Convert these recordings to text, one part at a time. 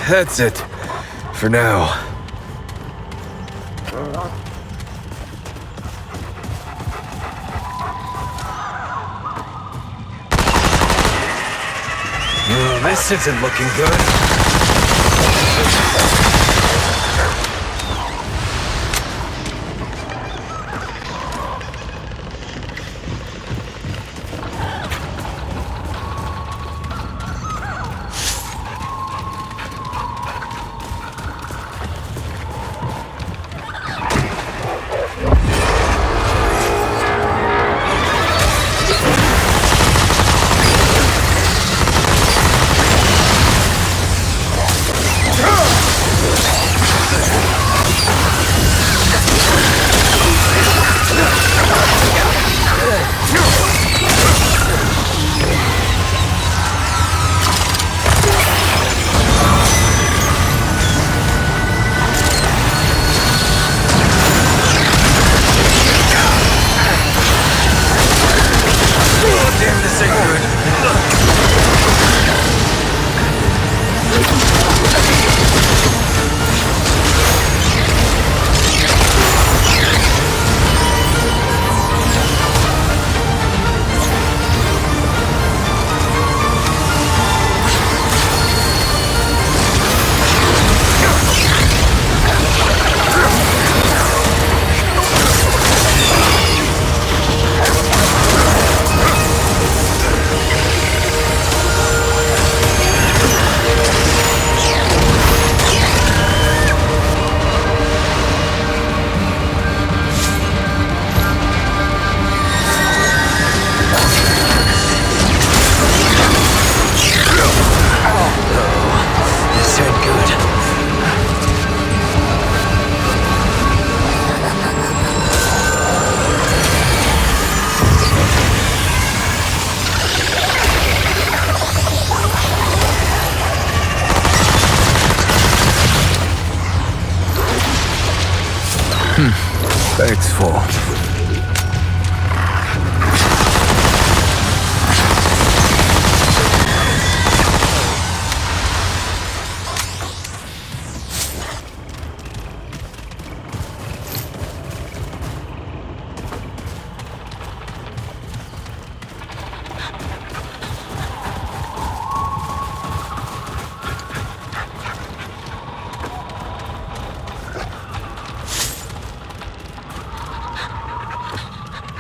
That's it. For now. This isn't looking good. Bag's full.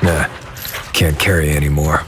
Nah, can't carry anymore.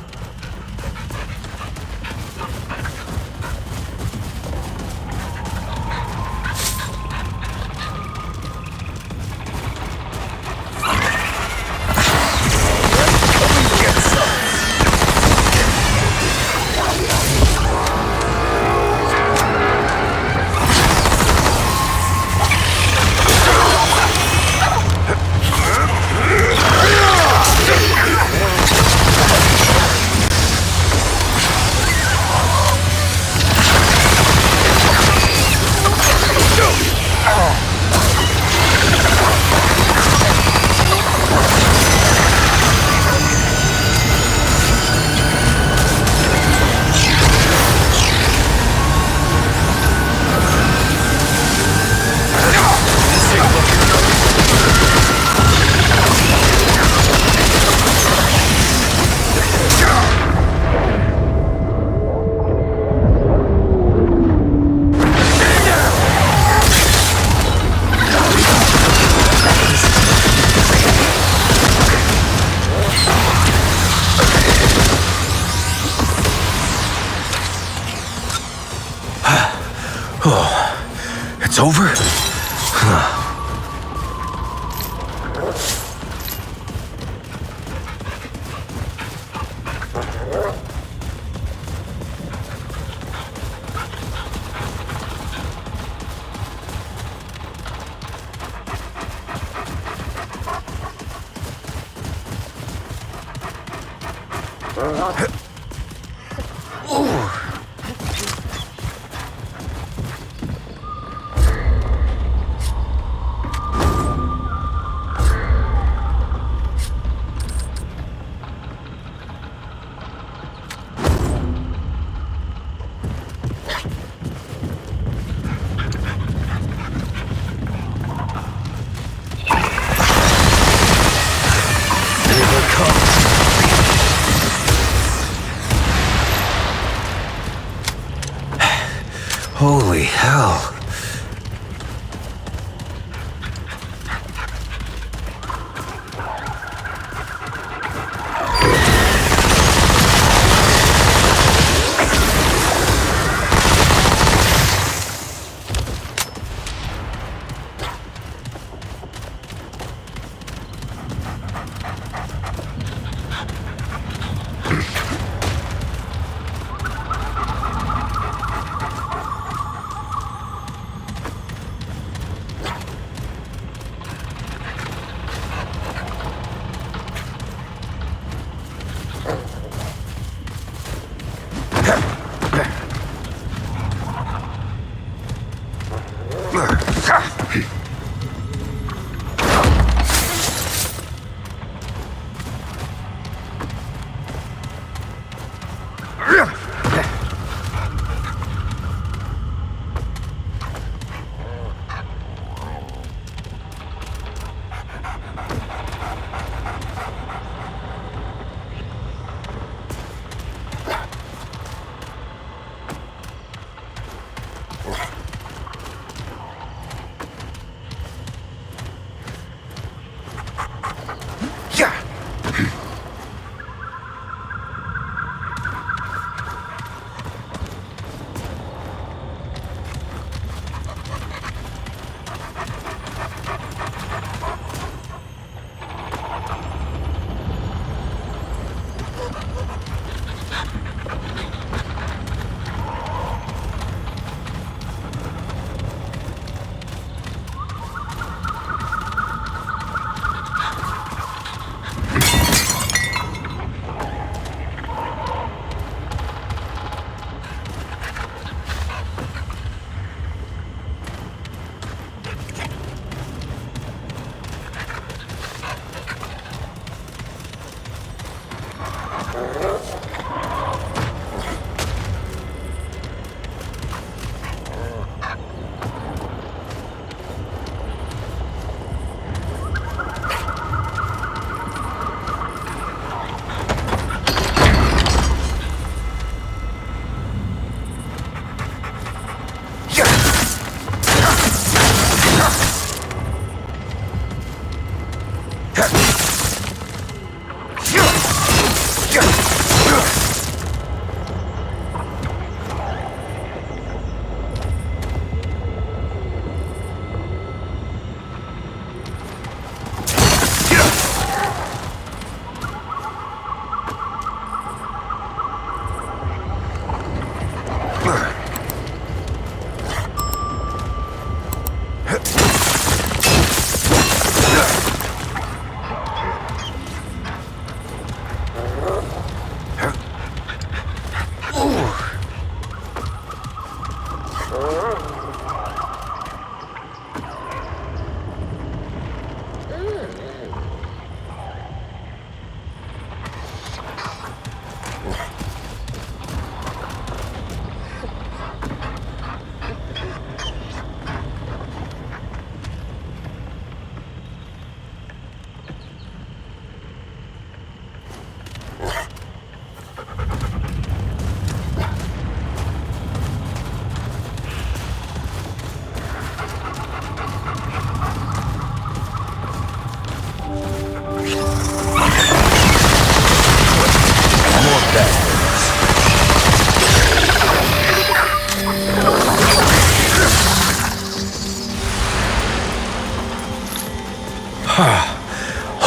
It's over?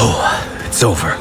Oh, it's over.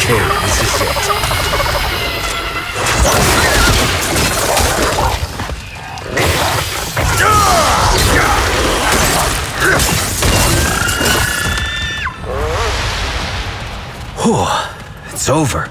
Okay, this is it. Whew, it's over.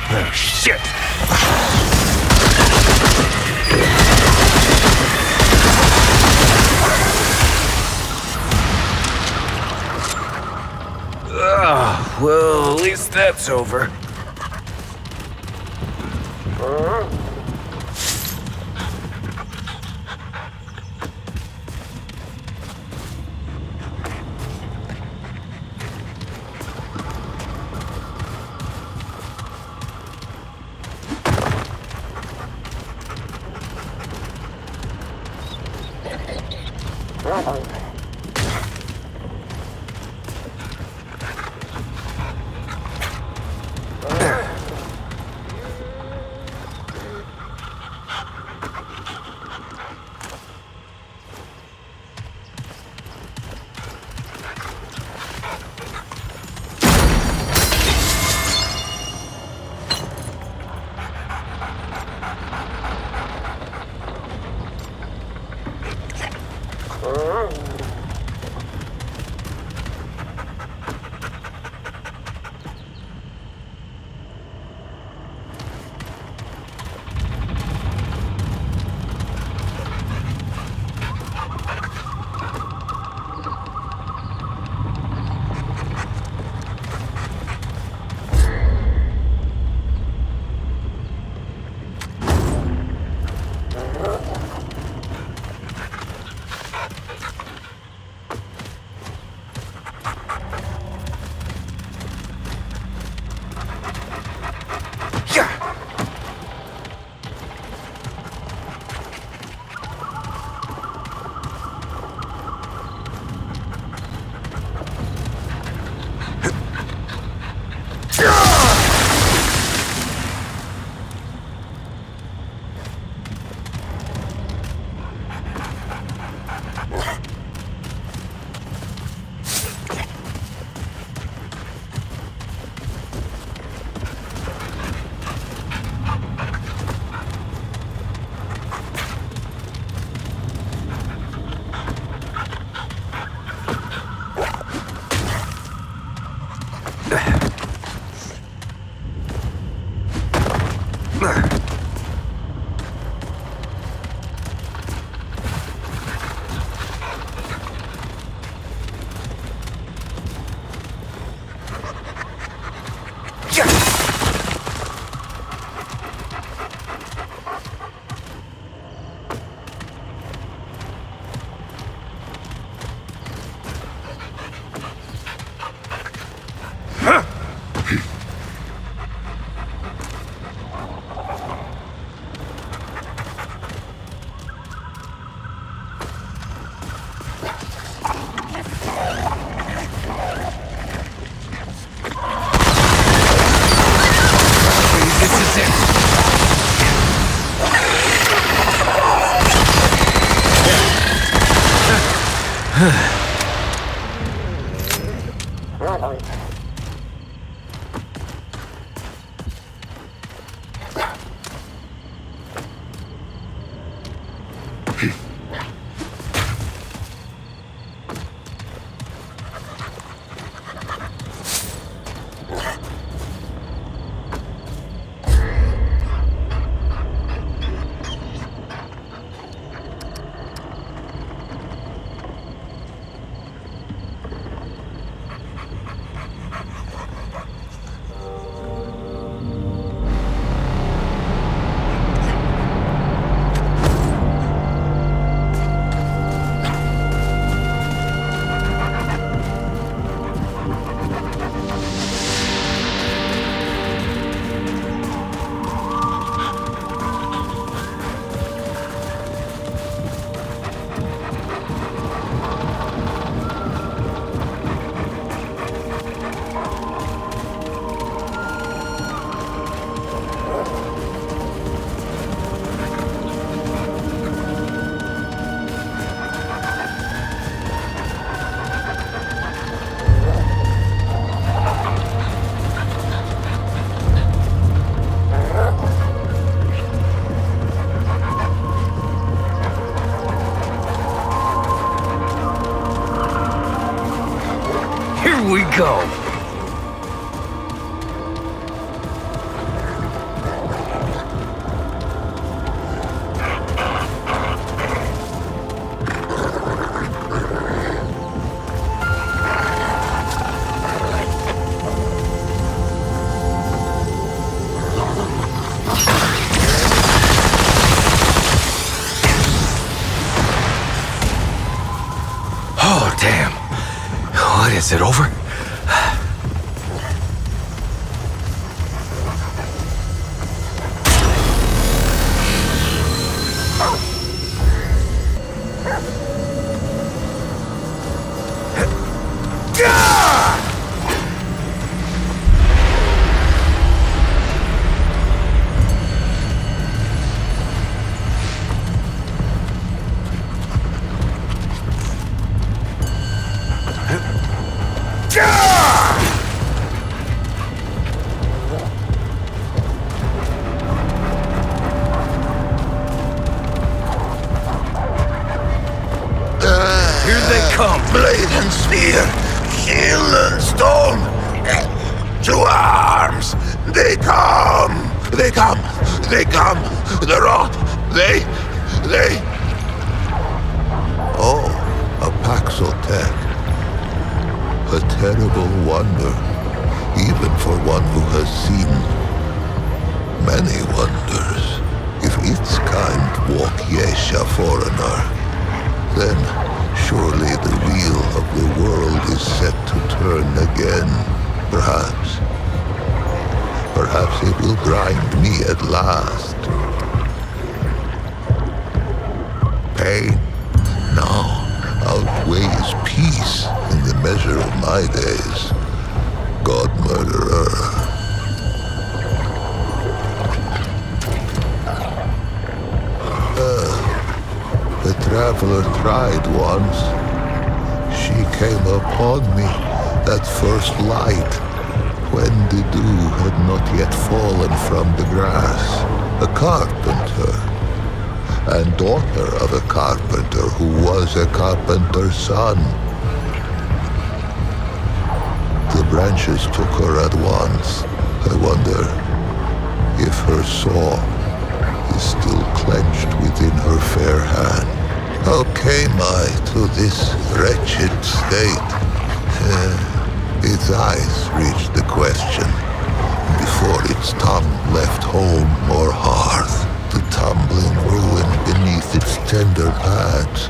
Oh, shit! Well, at least that's over. Here we go! Oh, damn. What is it, over? Here they come! Blade and spear, shield and stone. To arms! They come! They come! They come! They're all... They... Oh, a Paxotech. A terrible wonder, even for one who has seen many wonders. If its kind walk Yaesha foreigner, then surely the wheel of the world is set to turn again. Perhaps it will grind me at last. Pain now outweighs peace in the measure of my days. God murderer. The traveler tried once. She came upon me, that first light, when the dew had not yet fallen from the grass. A carpenter, and daughter of a carpenter who was a carpenter's son. The branches took her at once. I wonder if her saw is still clenched within her fair hand. How came I to this wretched state? Its eyes reached the question before its tongue left home or hearth. The tumbling ruin beneath its tender pads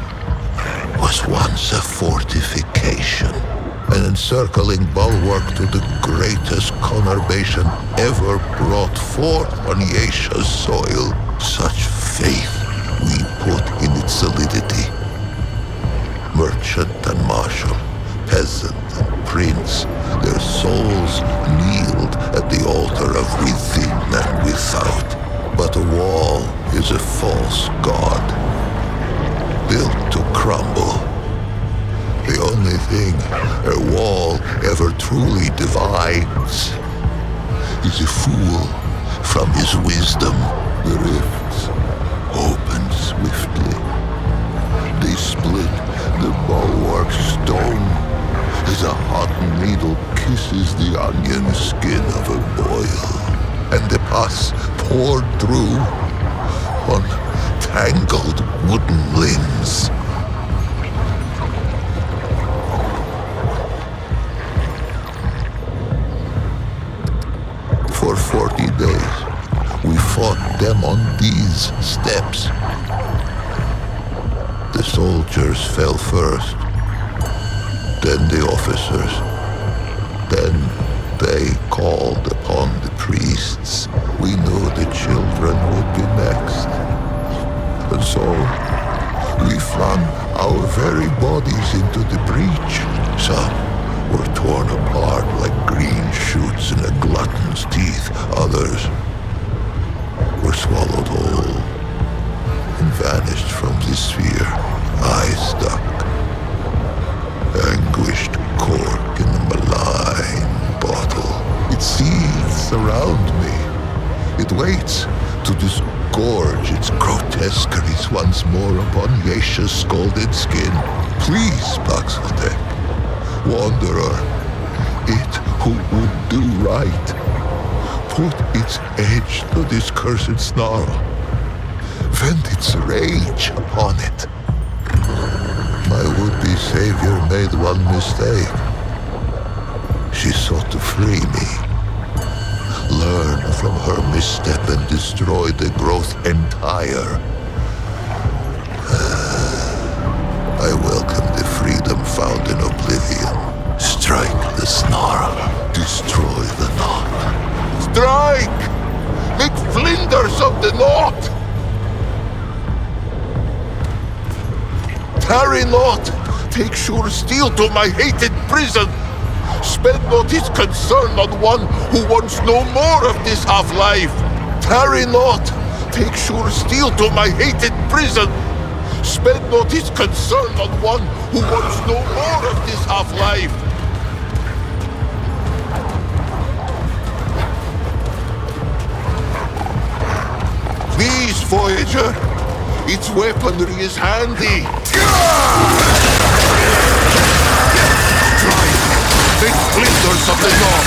was once a fortification, an encircling bulwark to the greatest conurbation ever brought forth on Yaesha's soil. Such faith we put in its solidity. Merchant and marshal, peasant and prince, their souls kneeled at the altar of within and without. But a wall is a false god, built to crumble. The only thing a wall ever truly divides is a fool from his wisdom. The rifts open swiftly. They split the bulwark stone as a hot needle kisses the onion skin of a boil, and the pus poured through on tangled wooden limbs. For 40 days, we fought them on these steps. The soldiers fell first, then the officers. Then they called upon the priests. We knew the children would be next. And so, we flung our very bodies into the breach. Some were torn apart like green shoots in a glutton's teeth. Others were swallowed whole and vanished from the sphere. I stuck, anguished cork in a malign bottle. It seethes around me. It waits to disgorge its grotesqueries once more upon Yaesha's scalded skin. Please, Paxotek, wanderer, it who would do right, put its edge to this cursed snarl. Vent its rage upon it. My would-be savior made one mistake. She sought to free me. Learn from her misstep and destroy the growth entire. I welcome the freedom found in oblivion. Strike the snarl. Destroy the knot. Strike! Make flinders of the knot! Tarry not! Take sure steel to my hated prison! Spend not his concern on one who wants no more of this half-life! Tarry not! Take sure steel to my hated prison! Spend not his concern on one who wants no more of this half-life! Please, Voyager! Its weaponry is handy! Strike! Make splinters of the knot!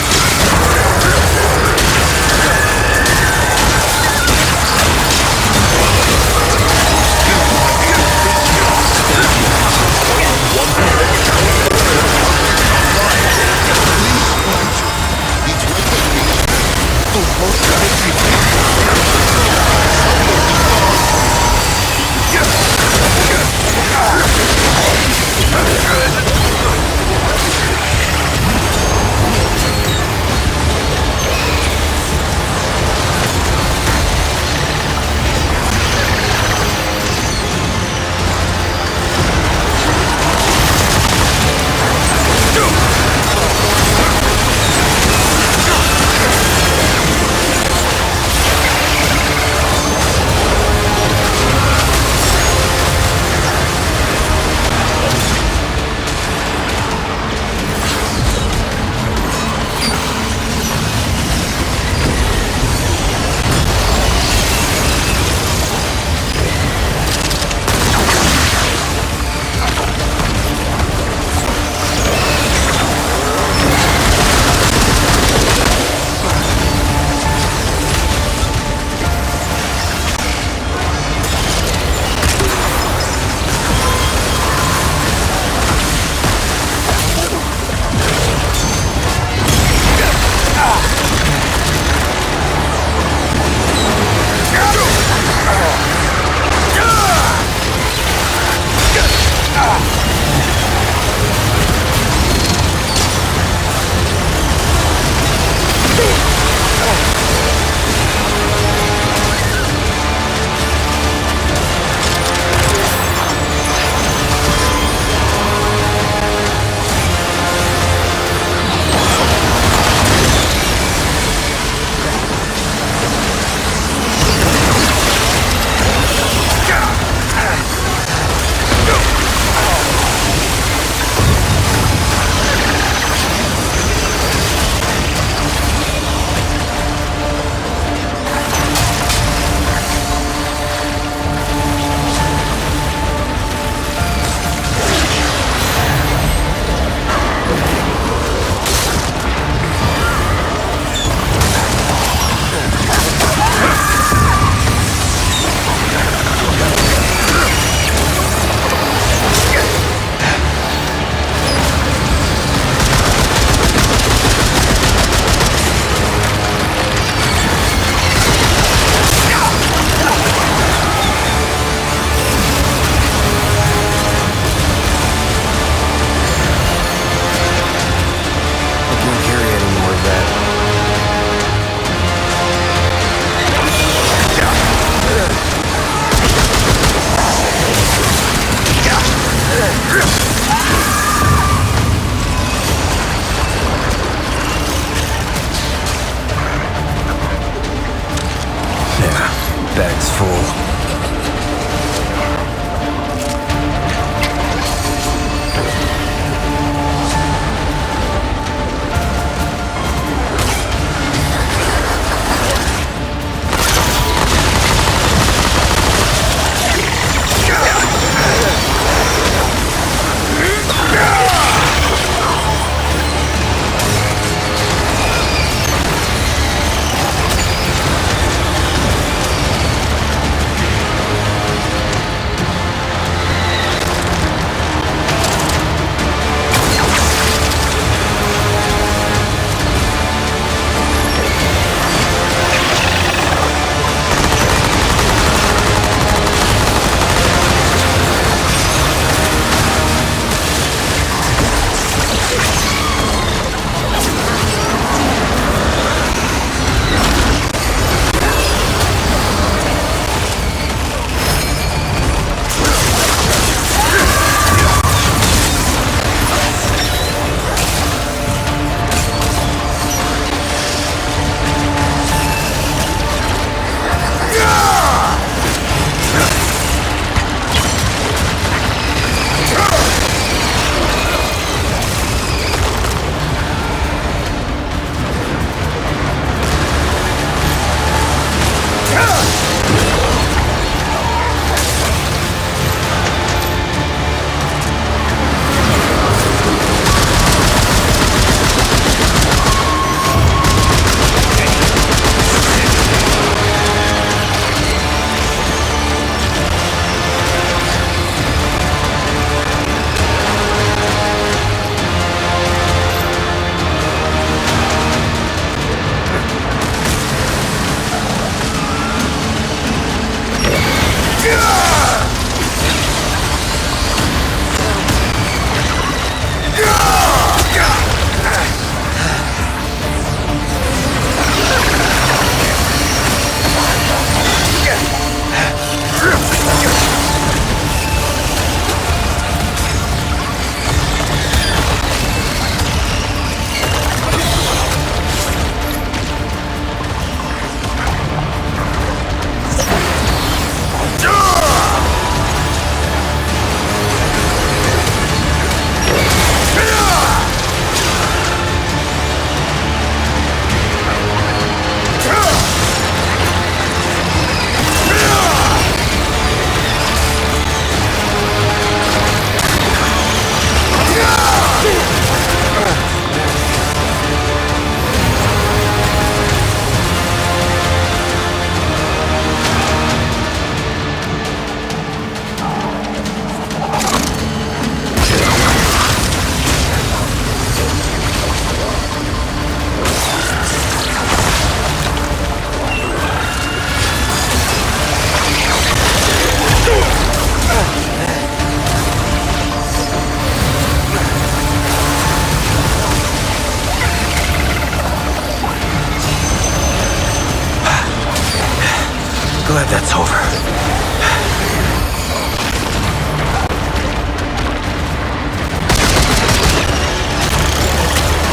that's over.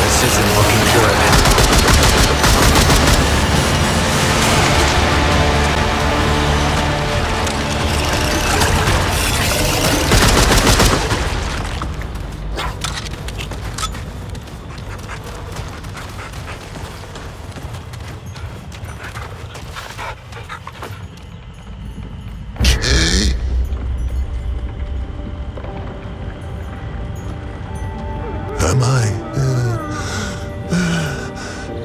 This isn't looking good. Am I?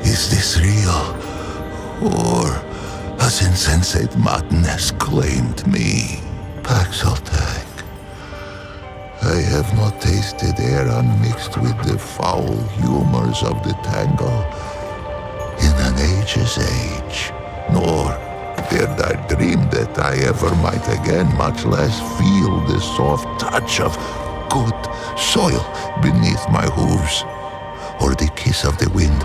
Is this real? Or has insensate madness claimed me? Paxeltech. I have not tasted air unmixed with the foul humors of the tangle in an age's age, nor dared I dream that I ever might again, much less feel the soft touch of good soil beneath my hooves, or the kiss of the wind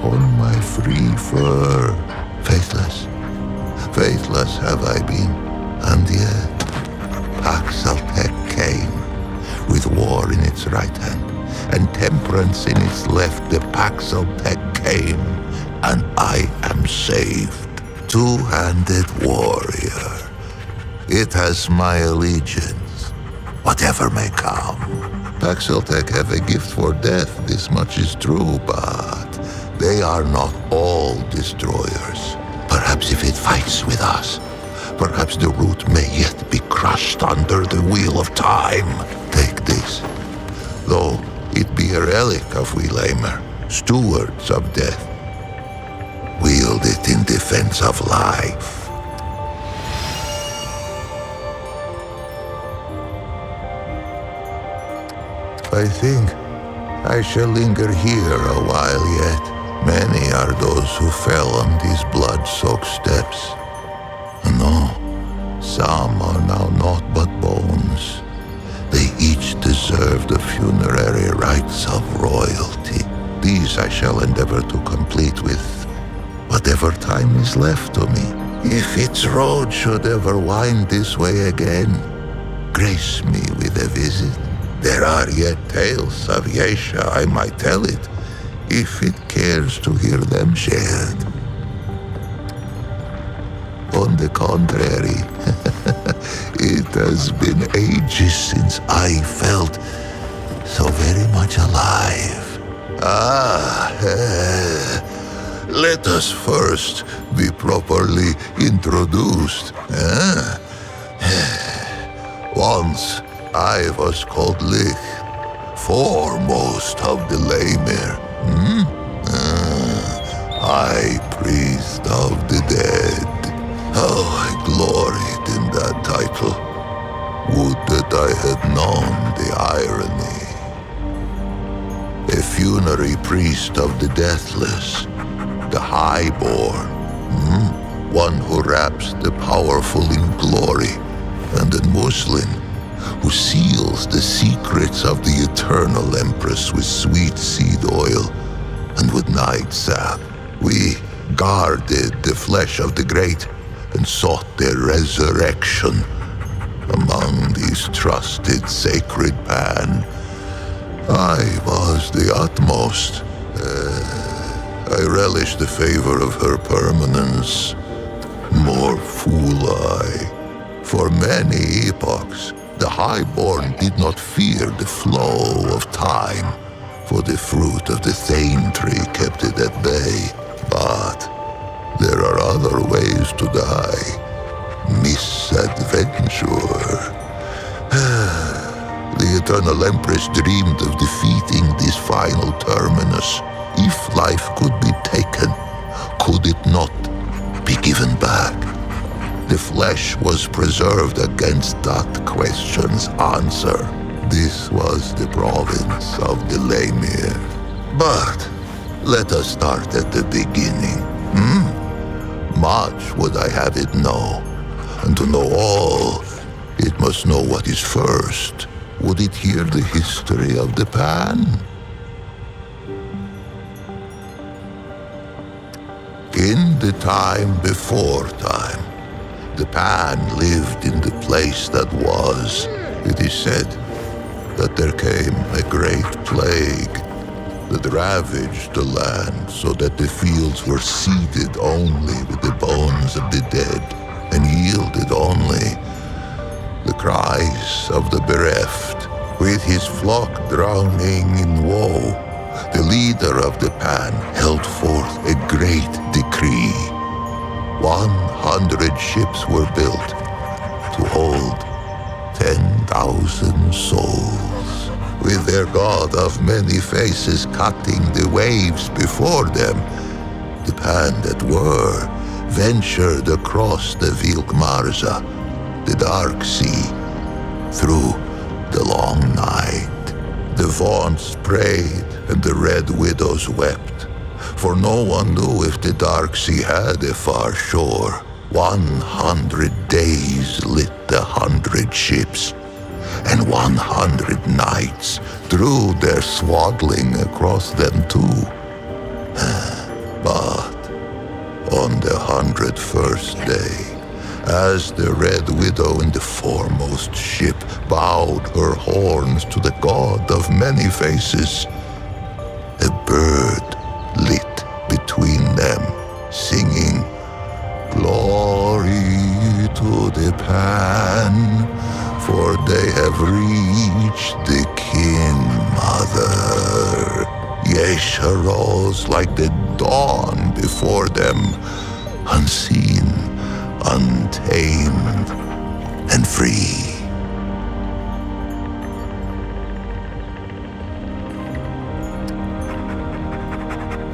on my free fur. Faithless have I been, and yet Paxeltech came, with war in its right hand, and temperance in its left. The Paxeltech came, and I am saved. Two-handed warrior. It has my allegiance, whatever may come. Paxeltech have a gift for death, this much is true, but they are not all destroyers. Perhaps if it fights with us, perhaps the root may yet be crushed under the wheel of time. Take this, though it be a relic of we lamer, stewards of death. Wield it in defense of life. I think I shall linger here a while yet. Many are those who fell on these blood-soaked steps. No, some are now naught but bones. They each deserve the funerary rites of royalty. These I shall endeavor to complete with whatever time is left to me. If its road should ever wind this way again, grace me with a visit. There are yet tales of Yaesha, I might tell it, if it cares to hear them shared. On the contrary, it has been ages since I felt so very much alive. Let us first be properly introduced. Once I was called Lich, foremost of the Lamir. High priest of the dead. How I gloried in that title. Would that I had known the irony. A funerary priest of the deathless, the highborn, one who wraps the powerful in glory, and a Muslim who seals the secrets of the eternal empress with sweet seed oil and with night sap. We guarded the flesh of the great and sought their resurrection among these trusted sacred pan. I was the utmost. I relished the favor of her permanence. More fool I. For many epochs, the highborn did not fear the flow of time, for the fruit of the thane tree kept it at bay. But there are other ways to die. Misadventure. The Eternal Empress dreamed of defeating this final terminus. If life could be taken, could it not be given back? The flesh was preserved against that question's answer. This was the province of the Lamir. But let us start at the beginning. Much would I have it know. And to know all, it must know what is first. Would it hear the history of the pan? In the time before time, the Pan lived in the place that was. It is said that there came a great plague that ravaged the land so that the fields were seeded only with the bones of the dead and yielded only the cries of the bereft. With his flock drowning in woe, the leader of the Pan held forth a great decree. 100 ships were built to hold 10,000 souls, with their god of many faces cutting the waves before them. The Pan that were ventured across the Vilkmarza, the dark sea, through the long night. The Vaughnts prayed and the Red Widows wept, for no one knew if the dark sea had a far shore. 100 days lit the 100 ships, and 100 nights drew their swaddling across them too. But on the 101st day, as the Red Widow in the foremost ship bowed her horns to the god of many faces, a bird lit between them, singing, "Glory to the Pan, for they have reached the King Mother." Yaesha rose like the dawn before them, unseen, untamed, and free.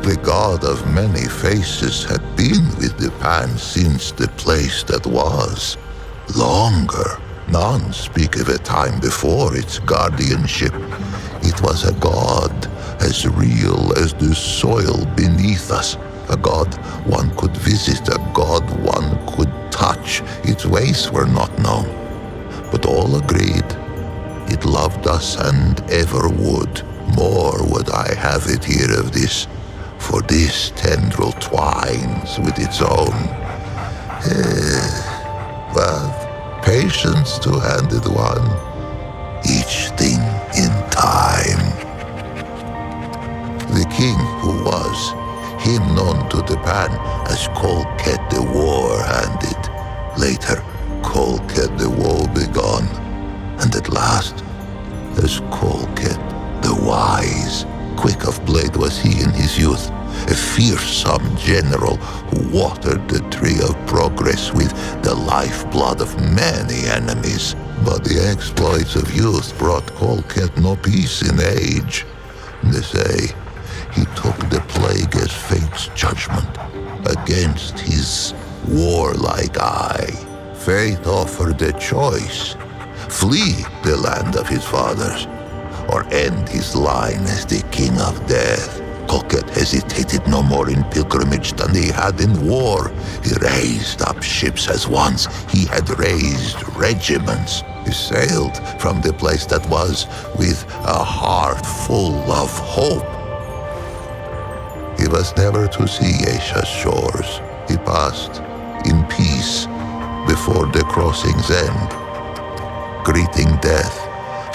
The god of many faces had been with the Pan since the place that was. Longer. None speak of a time before its guardianship. It was a god as real as the soil beneath us. A god one could visit, a god one could touch. Its ways were not known, but all agreed it loved us and ever would. More would I have it here of this, for this tendril twines with its own. But patience two-handed one, each thing in time. The king who was, him known to the Pan as Kolket the War-handed, later Kolket the Woe-begone, and at last as Kolket the Wise. Quick of blade was he in his youth, a fearsome general who watered the tree of progress with the lifeblood of many enemies. But the exploits of youth brought Kolket no peace in age. They say he took the plague as fate's judgment against his warlike eye. Fate offered a choice: flee the land of his fathers, or end his line as the king of death. Kolket hesitated no more in pilgrimage than he had in war. He raised up ships as once he had raised regiments. He sailed from the place that was with a heart full of hope. He was never to see Yaesha's shores. He passed in peace before the crossing's end, greeting death.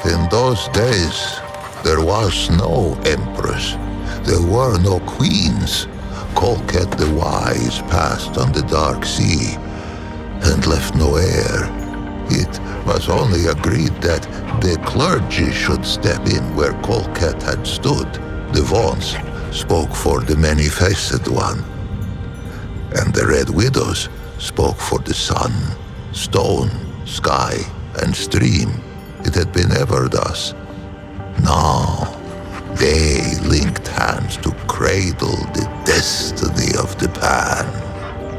In those days, there was no empress. There were no queens. Kolket the Wise passed on the dark sea and left no heir. It was only agreed that the clergy should step in where Kolket had stood. The Vaughnts spoke for the many-faced one, and the Red Widows spoke for the sun, stone, sky, and stream. It had been ever thus. Now they linked hands to cradle the destiny of the Pan.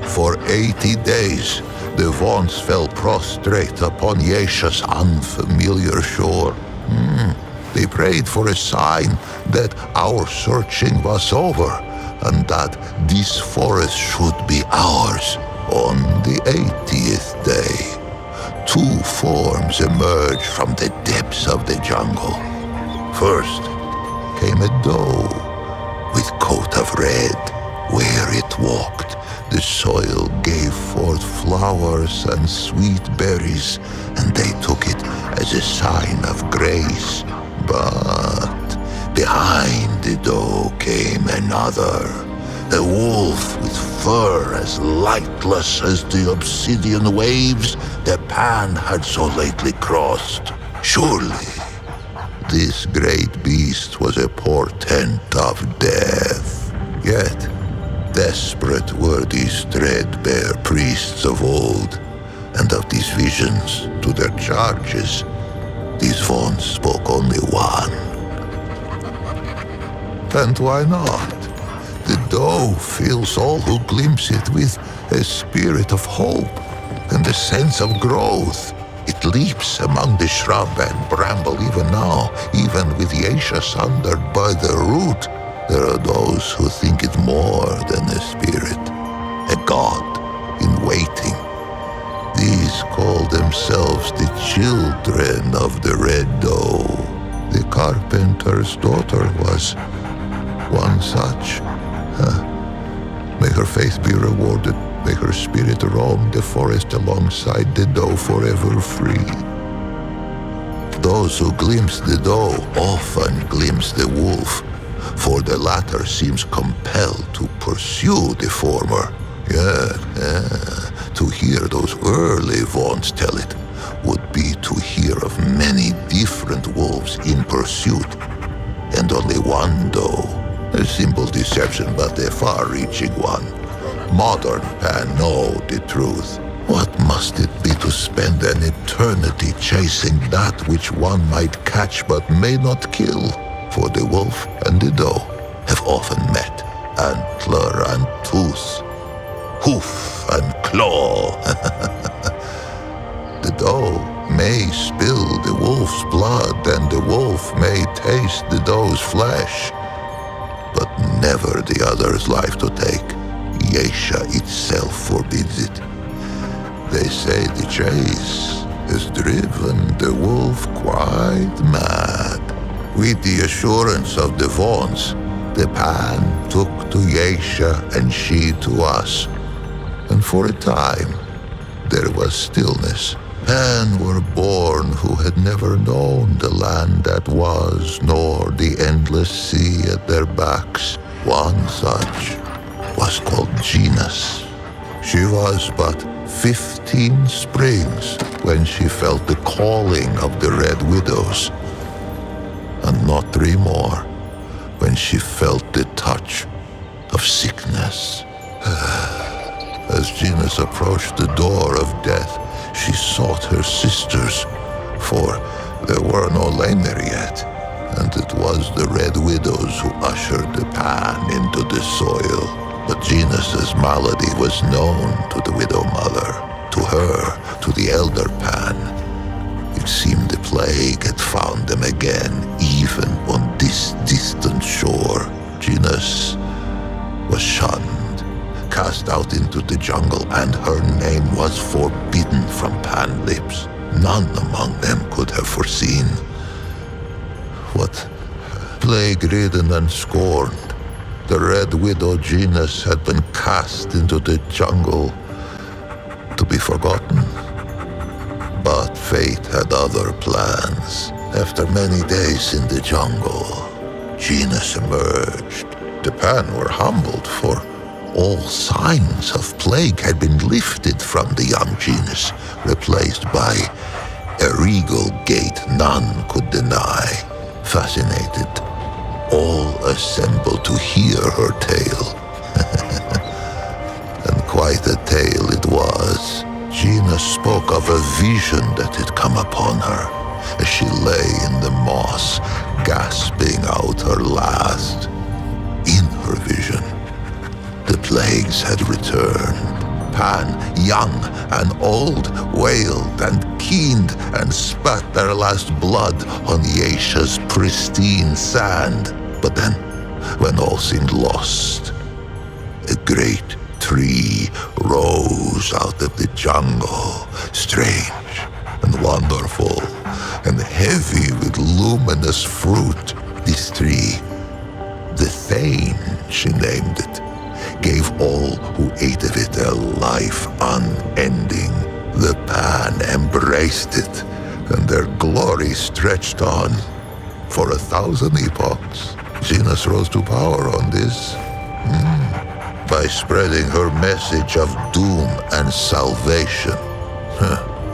For 80 days, the Vaughnts fell prostrate upon Yaesha's unfamiliar shore. They prayed for a sign that our searching was over, and that this forest should be ours. On the 80th day, two forms emerged from the depths of the jungle. First came a doe with coat of red. Where it walked, The soil gave forth flowers and sweet berries, and they took it as a sign of grace. But behind the doe came another, a wolf with fur as lightless as the obsidian waves the Pan had so lately crossed. Surely, this great beast was a portent of death. Yet, desperate were these threadbare priests of old, and of these visions to their charges, these Vaughns spoke only one. And why not? The doe fills all who glimpse it with a spirit of hope and a sense of growth. It leaps among the shrub and bramble even now, even with Yaesha sundered by the root. There are those who think it more than a spirit, a god in waiting. These call themselves the children of the red doe. The carpenter's daughter was one such. May her faith be rewarded. May her spirit roam the forest alongside the doe forever free. Those who glimpse the doe often glimpse the wolf, for the latter seems compelled to pursue the former. To hear those early Vaughns tell it would be to hear of many different wolves in pursuit, and only one doe. A simple deception, but a far-reaching one. Modern Pan know the truth. What must it be to spend an eternity chasing that which one might catch but may not kill? For the wolf and the doe have often met, antler and tooth, hoof and claw. The doe may spill the wolf's blood, and the wolf may taste the doe's flesh, but never the other's life to take. Yaesha itself forbids it. They say the chase has driven the wolf quite mad. With the assurance of the Vaughns, the Pan took to Yaesha and she to us. And for a time, there was stillness. Men were born who had never known the land that was, nor the endless sea at their backs. One such was called Genus. She was but 15 springs when she felt the calling of the Red Widows, and not 3 more when she felt the touch of sickness. As Genus approached the door of death, she sought her sisters, for there were no lamer yet, and it was the Red Widows who ushered the Pan into the soil. But Genus's malady was known to the widow mother, to her, to the elder Pan. It seemed the plague had found them again, even on this distant shore. Genus was shunned, cast out into the jungle, and her name was forbidden from Pan lips. None among them could have foreseen what, plague-ridden and scorned, the Red Widow Genus had been cast into the jungle to be forgotten. But fate had other plans. After many days in the jungle, Genus emerged. The Pan were humbled, for all signs of plague had been lifted from the young Genus, replaced by a regal gait none could deny. Fascinated, all assembled to hear her tale. And quite a tale it was. Genus spoke of a vision that had come upon her as she lay in the moss, gasping out her last. In her vision, the plagues had returned. Pan, young and old, wailed and keened and spat their last blood on Yaesha's pristine sand. But then, when all seemed lost, a great tree rose out of the jungle, strange and wonderful and heavy with luminous fruit. This tree, the Thane, she named it. gave all who ate of it a life unending. The Pan embraced it, and their glory stretched on. For 1,000 epochs, Venus rose to power on this. By spreading her message of doom and salvation.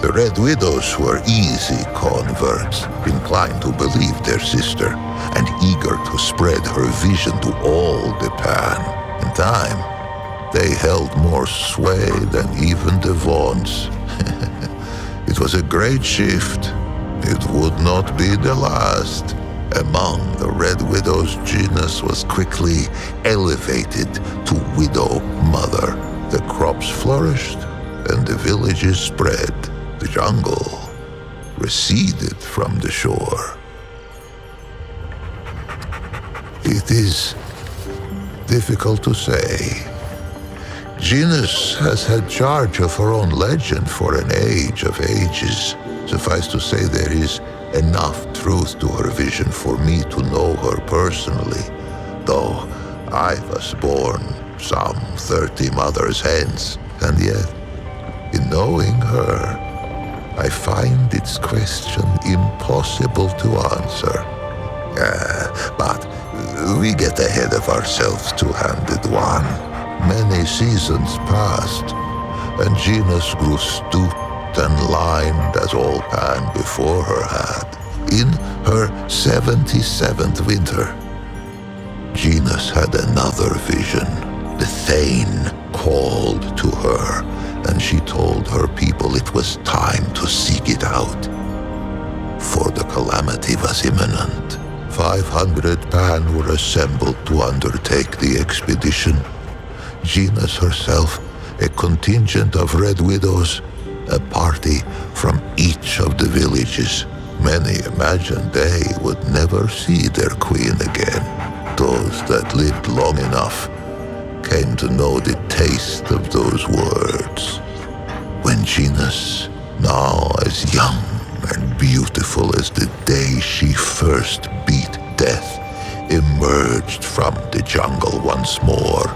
The Red Widows were easy converts, inclined to believe their sister, and eager to spread her vision to all the Pan. In time, they held more sway than even the Vaughn's. It was a great shift. It would not be the last. Among the Red Widow's genus was quickly elevated to Widow Mother. The crops flourished, and the villages spread. The jungle receded from the shore. It is difficult to say. Genus has had charge of her own legend for an age of ages. Suffice to say, there is enough truth to her vision for me to know her personally, though I was born some 30 mothers hence, and yet, in knowing her, I find its question impossible to answer. But we get ahead of ourselves, two-handed one. Many seasons passed, and Genus grew stooped and lined as all Pan before her had. In her 77th winter, Genus had another vision. The Thane called to her, and she told her people it was time to seek it out. For the calamity was imminent. 500 Pan were assembled to undertake the expedition. Genus herself, a contingent of Red Widows, a party from each of the villages. Many imagined they would never see their queen again. Those that lived long enough came to know the taste of those words. When Genus, now as young and beautiful as the day she first beat death, emerged from the jungle once more,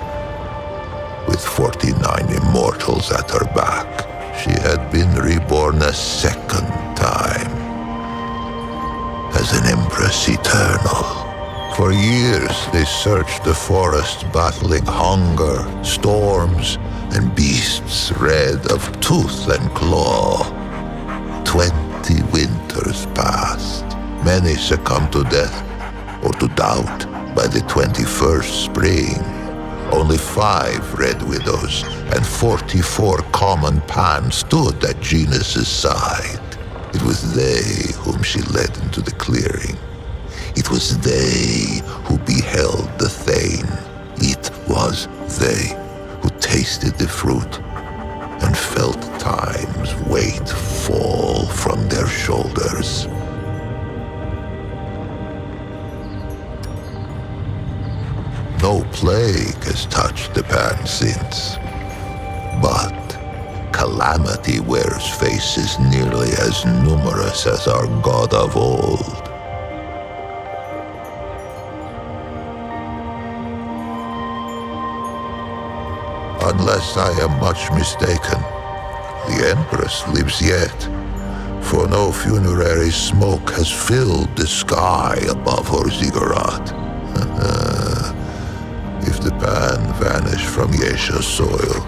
with 49 immortals at her back, she had been reborn a second time, as an Empress Eternal. For years they searched the forest, battling hunger, storms, and beasts red of tooth and claw. 20 winters passed. Many succumbed to death or to doubt by the 21st spring. Only 5 Red Widows and 44 common Pan stood at Genus's side. It was they whom she led into the clearing. It was they who beheld the Thane. It was they who tasted the fruit and felt time's weight fall from their shoulders. No plague has touched the Pan since, but calamity wears faces nearly as numerous as our god of old. Unless I am much mistaken, the Empress lives yet, for no funerary smoke has filled the sky above her ziggurat. If the Pan vanish from Yaesha's soil,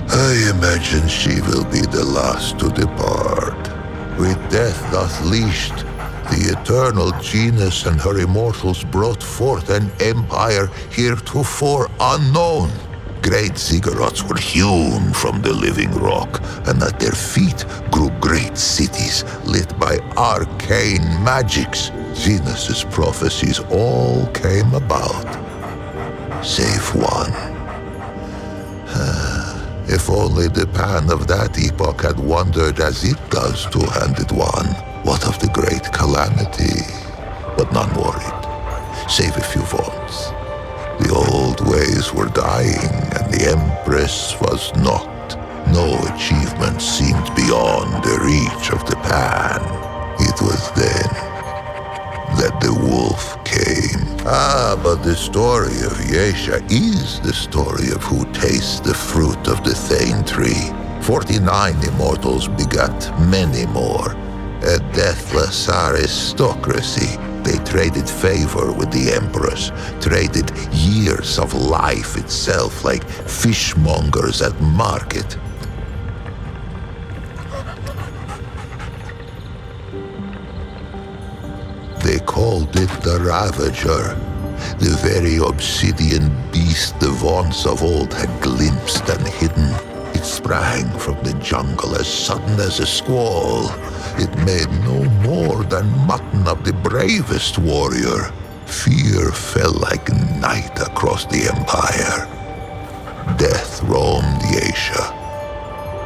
I imagine she will be the last to depart. With death thus leashed, the eternal Genus and her immortals brought forth an empire heretofore unknown. Great ziggurats were hewn from the living rock, and at their feet grew great cities lit by arcane magics. Venus's prophecies all came about, save one. If only the Pan of that epoch had wondered as it does, two-handed one, what of the great calamity? But none worried, save a few vaults. The old ways were dying, and the Empress was not. No achievement seemed beyond the reach of the Pan. It was then that the wolf came. But the story of Yaesha is the story of who tastes the fruit of the Thane tree. 49 immortals begat many more. A deathless aristocracy. They traded favor with the empress, traded years of life itself like fishmongers at market. They called it the Ravager, the very obsidian beast the Vaunts of old had glimpsed and hidden. It sprang from the jungle as sudden as a squall. It made no more than mutton of the bravest warrior. Fear fell like night across the empire. Death roamed Yaesha.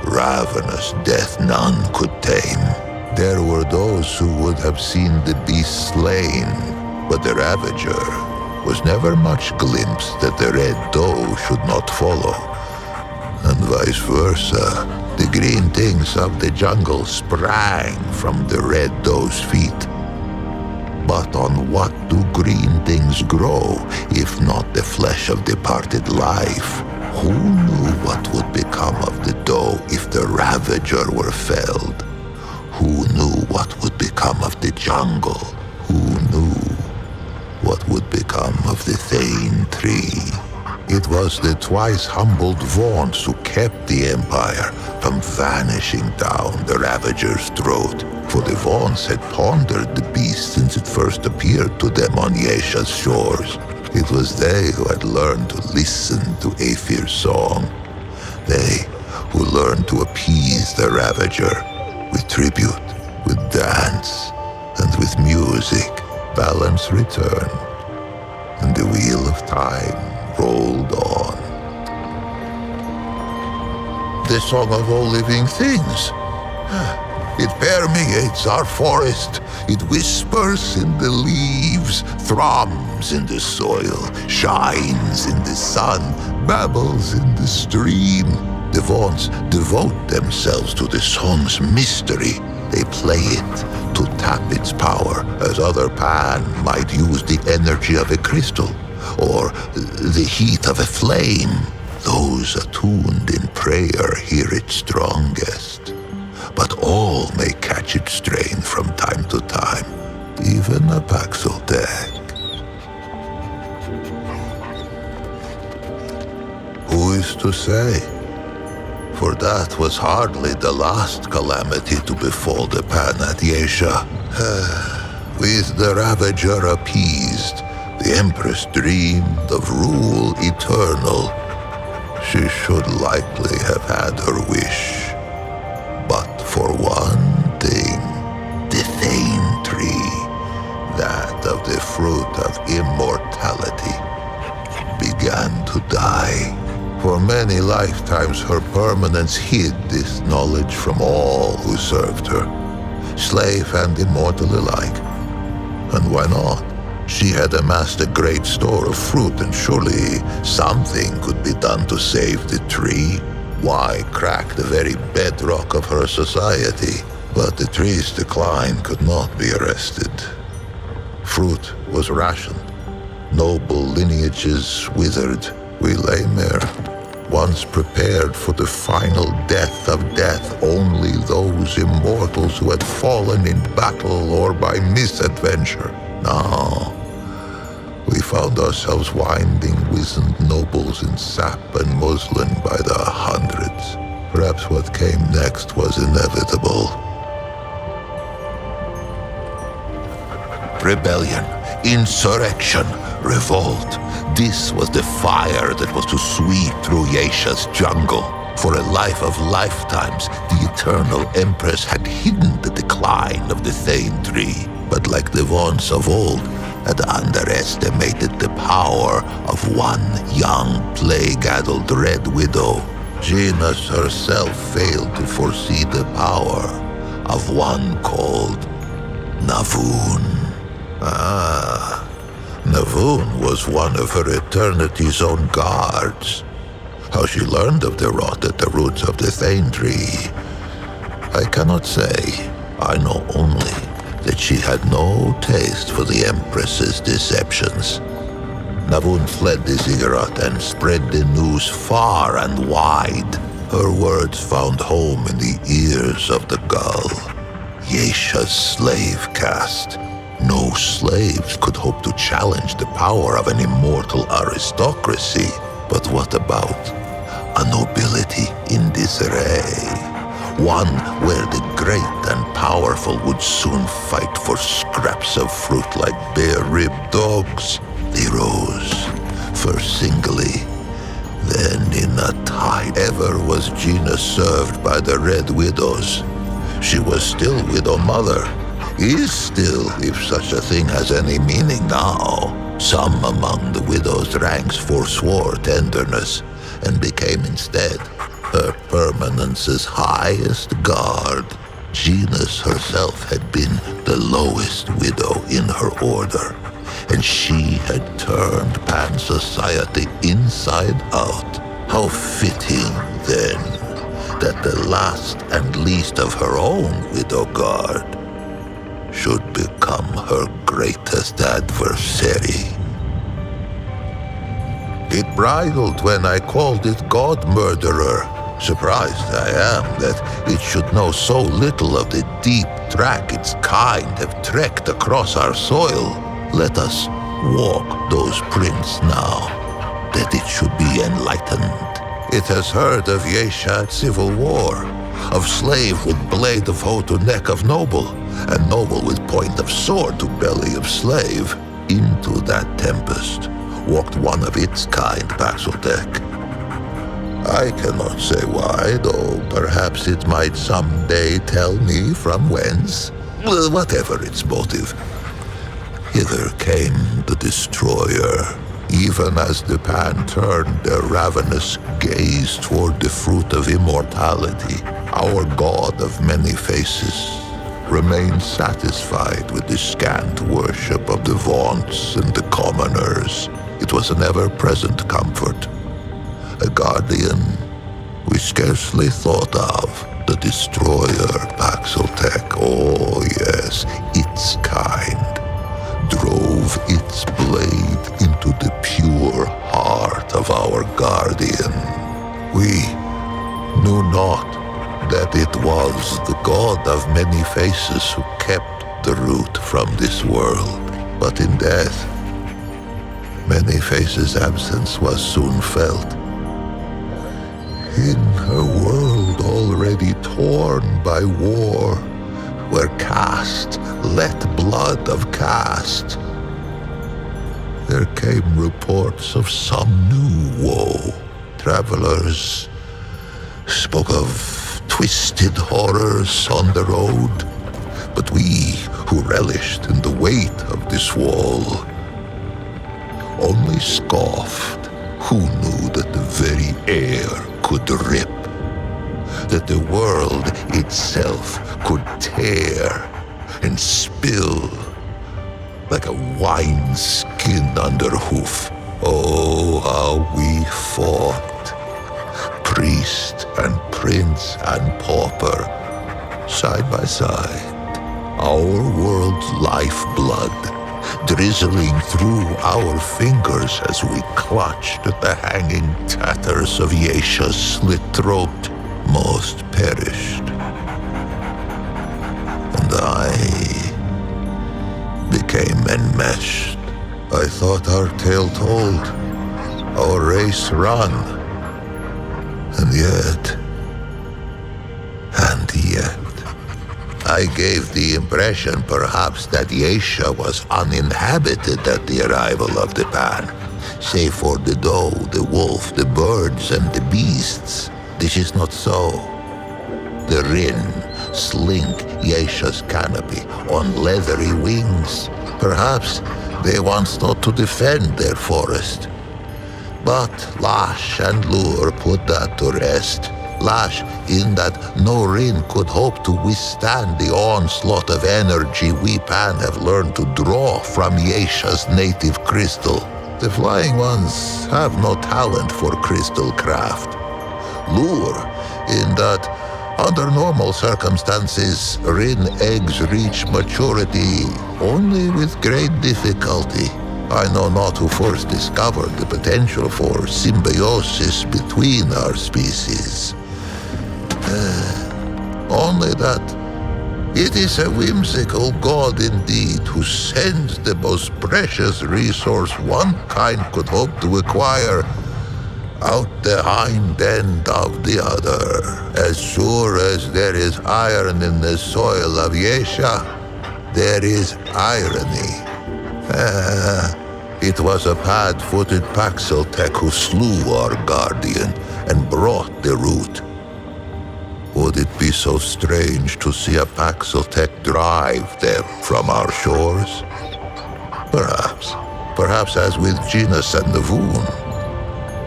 Ravenous death none could tame. There were those who would have seen the beast slain, but the Ravager was never much glimpsed that the Red Doe should not follow. And vice versa, the green things of the jungle sprang from the Red Doe's feet. But on what do green things grow, if not the flesh of departed life? Who knew what would become of the Doe if the Ravager were felled? Who knew what would become of the jungle? Who knew what would become of the Thane tree? It was the twice humbled Vaunts who kept the empire from vanishing down the Ravager's throat, for the Vaunts had pondered the beast since it first appeared to them on Yaesha's shores. It was they who had learned to listen to Aethir's song. They who learned to appease the Ravager with tribute, with dance, and with music. Balance returned, and the wheel of time rolled on. The song of all living things. It permeates our forest. It whispers in the leaves, thrums in the soil, shines in the sun, babbles in the stream. The Vaunts devote themselves to the song's mystery. They play it to tap its power, as other Pan might use the energy of a crystal or the heat of a flame. Those attuned in prayer hear it strongest, but all may catch its strain from time to time, even a Paxeltech. Who is to say? For that was hardly the last calamity to befall the Pan at Yaesha. With the Ravager appeased, the Empress dreamed of rule eternal. She should likely have had her wish. But for one thing, the Thane tree, that of the fruit of immortality, began to die. For many lifetimes her permanence hid this knowledge from all who served her, slave and immortal alike. And why not? She had amassed a great store of fruit, and surely something could be done to save the tree. Why crack the very bedrock of her society? But the tree's decline could not be arrested. Fruit was rationed. Noble lineages withered. We lay mere. Once prepared for the final death of death, only those immortals who had fallen in battle or by misadventure. Now, we found ourselves winding wizened nobles in sap and muslin by the hundreds. Perhaps what came next was inevitable. Rebellion, insurrection, revolt. This was the fire that was to sweep through Yaesha's jungle. For a life of lifetimes, the eternal Empress had hidden the decline of the Thane tree, but like the Vaunts of old, had underestimated the power of one young, plague-addled Red Widow. Genus herself failed to foresee the power of one called Navun. Navun was one of her eternity's own guards. How she learned of the rot at the roots of the Thane tree, I cannot say. I know only that she had no taste for the Empress's deceptions. Navun fled the ziggurat and spread the news far and wide. Her words found home in the ears of the gull. Yaesha's slave caste. No slaves could hope to challenge the power of an immortal aristocracy. But what about a nobility in disarray? One where the great and powerful would soon fight for scraps of fruit like bare-ribbed dogs. They rose, first singly, then in a tide. Ever was Gina served by the Red Widows. She was still Widow Mother. Is still, if such a thing has any meaning now. Some among the widow's ranks forswore tenderness and became instead her permanence's highest guard. Gina's herself had been the lowest widow in her order, and she had turned Pan society inside out. How fitting, then, that the last and least of her own widow guard should become her greatest adversary. It bridled when I called it God-murderer. Surprised I am that it should know so little of the deep track its kind have trekked across our soil. Let us walk those prints now, that it should be enlightened. It has heard of Yaesha civil war, of slave with blade of hoe to neck of noble, and noble with point of sword to belly of slave. Into that tempest walked one of its kind, Paxeltech. I cannot say why, though perhaps it might someday tell me from whence. Whatever its motive, hither came the destroyer, even as the Pan turned their ravenous gaze toward the fruit of immortality. Our god of many faces remained satisfied with the scant worship of the vaunts and the commoners. It was an ever-present comfort, a guardian we scarcely thought of. The destroyer, Paxeltech, oh yes, its kind, drove its blade into the pure heart of our guardian. We knew not that it was the god of many faces who kept the root from this world. But in death, many faces' absence was soon felt. In a world already torn by war, where caste let blood of caste, there came reports of some new woe. Travelers spoke of twisted horrors on the road, but we who relished in the weight of this wall only scoffed. Who knew that the very air could rip, that the world itself could tear and spill like a wineskin under hoof? Oh, how we fought, priest and prince and pauper, side by side, our world's lifeblood drizzling through our fingers as we clutched at the hanging tatters of Yaesha's slit throat. Most perished, and I became enmeshed. I thought our tale told, our race run, and yet, I gave the impression perhaps that Yaesha was uninhabited at the arrival of the Pan, save for the doe, the wolf, the birds, and the beasts. This is not so. The Rin slink Yaesha's canopy on leathery wings. Perhaps they once thought to defend their forest. But Lash and Lure put that to rest. Lash in that no Rin could hope to withstand the onslaught of energy we Pan have learned to draw from Yaesha's native crystal. The Flying Ones have no talent for crystal craft. Lure in that Under normal circumstances, Rin eggs reach maturity only with great difficulty. I know not who first discovered the potential for symbiosis between our species. Only that it is a whimsical god indeed who sends the most precious resource one kind could hope to acquire out the hind end of the other. As sure as there is iron in the soil of Yaesha, there is irony. It was a pad-footed Paxeltech who slew our guardian and brought the root. Would it be so strange to see a Paxeltech drive them from our shores? Perhaps. Perhaps as with Genus and the Voon.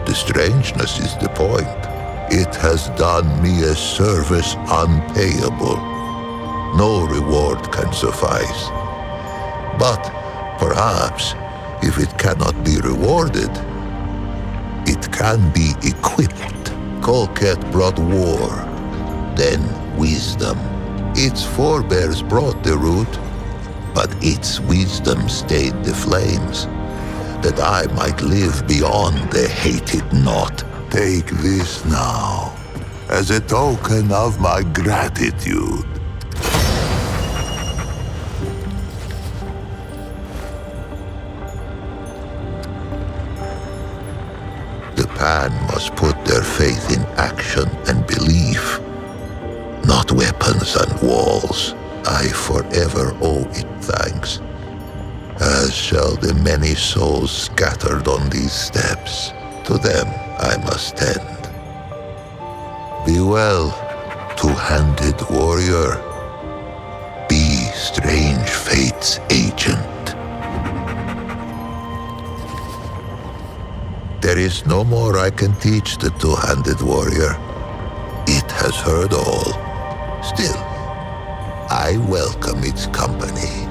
The strangeness is the point. It has done me a service unpayable. No reward can suffice. But perhaps, if it cannot be rewarded, it can be equipped. Colket brought war, then wisdom. Its forebears brought the root, but its wisdom stayed the flames, that I might live beyond the hated knot. Take this now, as a token of my gratitude. The Pan must put their faith in action and belief, not weapons and walls. I forever owe it thanks, as shall the many souls scattered on these steps. To them I must tend. Be well, two-handed warrior. Be strange fate's agent. There is no more I can teach the two-handed warrior. It has heard all. Still, I welcome its company.